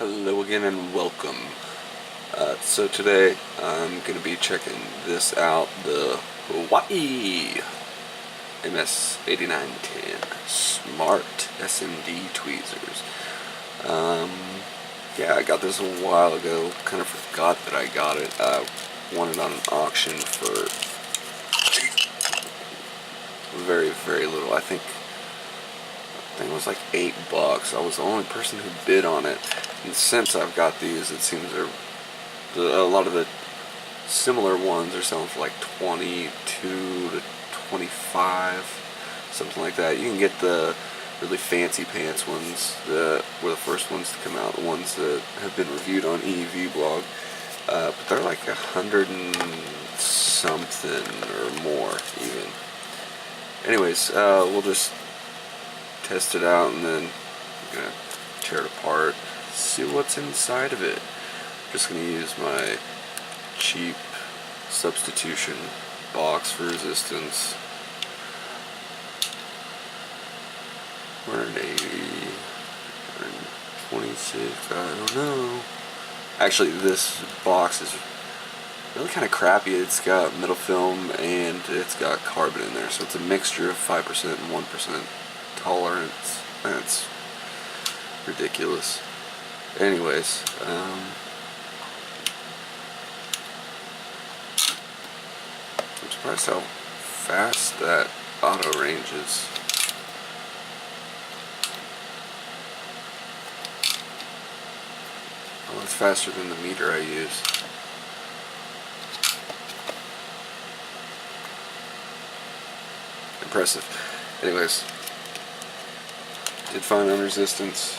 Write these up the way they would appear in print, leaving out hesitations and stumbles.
Hello again and welcome. So today I'm going to be checking this out, the Huayi MS89910 Smart SMD tweezers. Yeah, I got this a while ago, kind of forgot that I got it. I won it on an auction for very, very little. I think it was like $8. I was the only person who bid on it, and since I've got these, it seems a lot of the similar ones are selling for like 22 to 25, something like that. You can get the really fancy pants ones that were the first ones to come out, the ones that have been reviewed on EEV blog, but they're like 100 and something or more even. Anyways, we'll just test it out and then I'm gonna tear it apart, see what's inside of it. Just gonna use my cheap substitution box for resistance. 180, 126, I don't know. Actually, this box is really kind of crappy. It's got metal film and it's got carbon in there, so it's a mixture of 5% and 1% tolerance. That's ridiculous. Anyways, I'm surprised how fast that auto ranges. Oh, it's faster than the meter I use. Impressive. Anyways, did fine on resistance.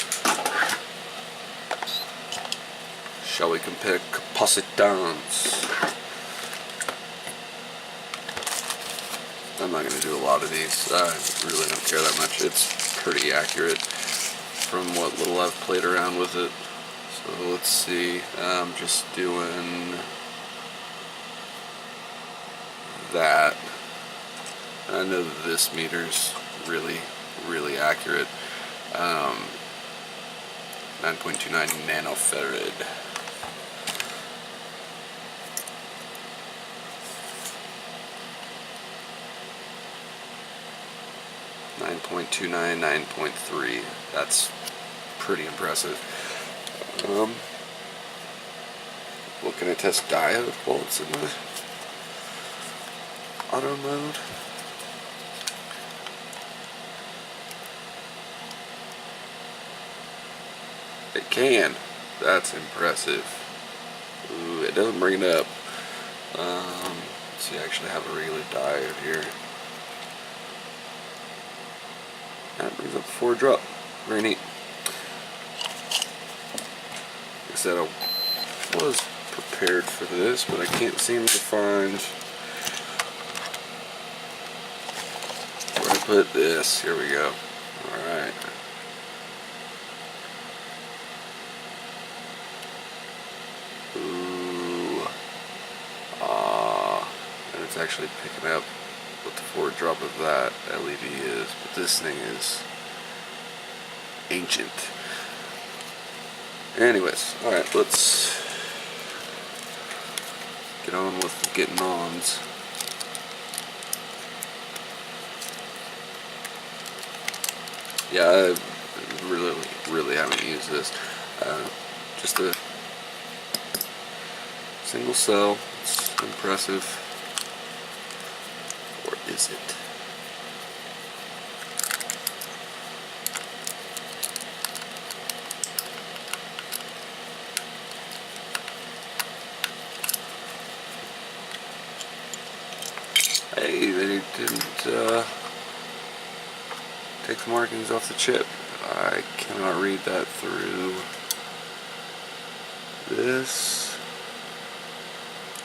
Shall we compare capacitance? I'm not going to do a lot of these. I really don't care that much. It's pretty accurate from what little I've played around with it. So let's see. I'm just doing that. I know that this meter's really accurate. 9.29 nanofarad. .29, 9.3. That's pretty impressive. What can I test diode while it's in the auto mode? It can. That's impressive. Ooh, it doesn't bring it up. Let's see, I actually have a regular diode here. That brings up a 4 drop. Very neat. Like I said, I was prepared for this, but I can't seem to find where I put this. Here we go. Alright. Ooh. And it's actually picking up what the 4 drop of that LED is, but this thing is ancient. Anyways, alright, let's get on with the getting ons. Yeah, I really haven't used this. Just a single cell. It's impressive. Or is it? Hey, they didn't take the markings off the chip. I cannot read that through this.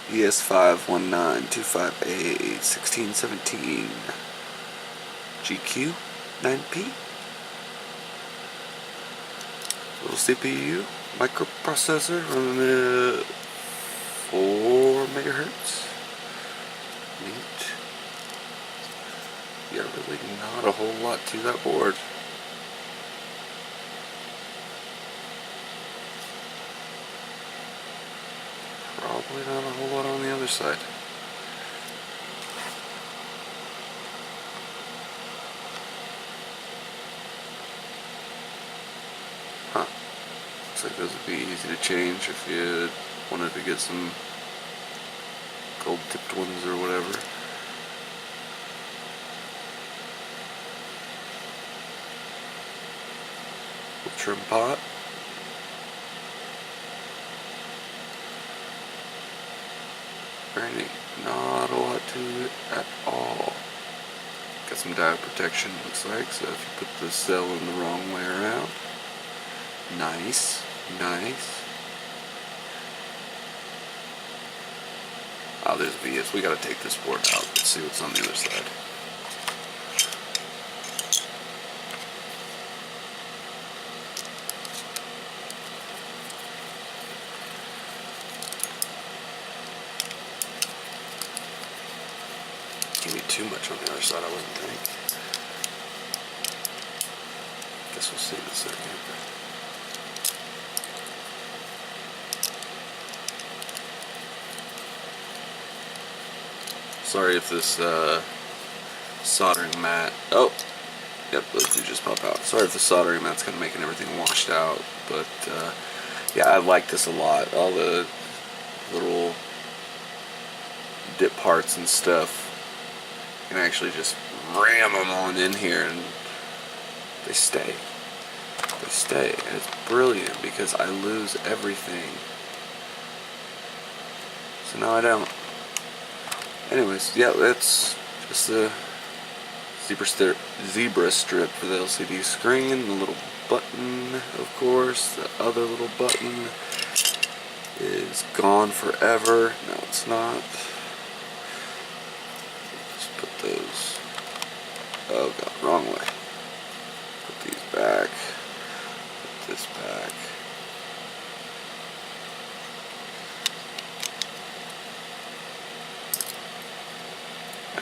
ES51925A 1617 GQ 9P. Little CPU microprocessor running at 4 megahertz. Neat. Yeah, really not a whole lot to that board. Probably not a whole lot on the other side. Huh. Looks like those would be easy to change if you wanted to get some gold tipped ones or whatever. Little trim pot. Very neat. Not a lot to it at all. Got some dive protection, looks like, so if you put the cell in the wrong way around. Nice, nice. Oh, there's VS. We gotta take this board out. Let's see what's on the other side. Can't be too much on the other side, I wouldn't think. Guess we'll see in a second. Sorry if this soldering mat. Oh, yep, those do just pop out. Sorry if the soldering mat's kind of making everything washed out, but yeah, I like this a lot. All the little dip parts and stuff, you can actually just ram them on in here and they stay. They stay, and it's brilliant because I lose everything. So now I don't. Anyways, yeah, that's just the zebra strip for the LCD screen. The little button, of course. The other little button is gone forever. No, it's not. Just put those. Oh god, wrong way. Put these back. Put this back.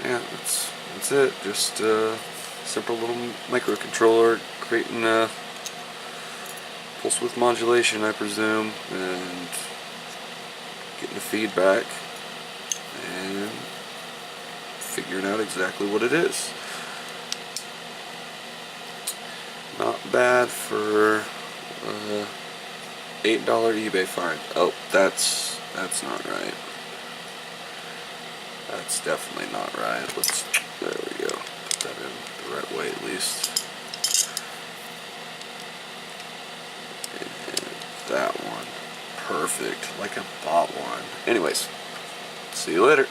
Yeah, that's it. Just a simple little microcontroller creating a pulse width modulation, I presume, and getting the feedback and figuring out exactly what it is. Not bad for $8 eBay find. Oh, that's not right. That's definitely not right. There we go. Put that in the right way at least. And that one. Perfect. Like I bought one. Anyways, see you later.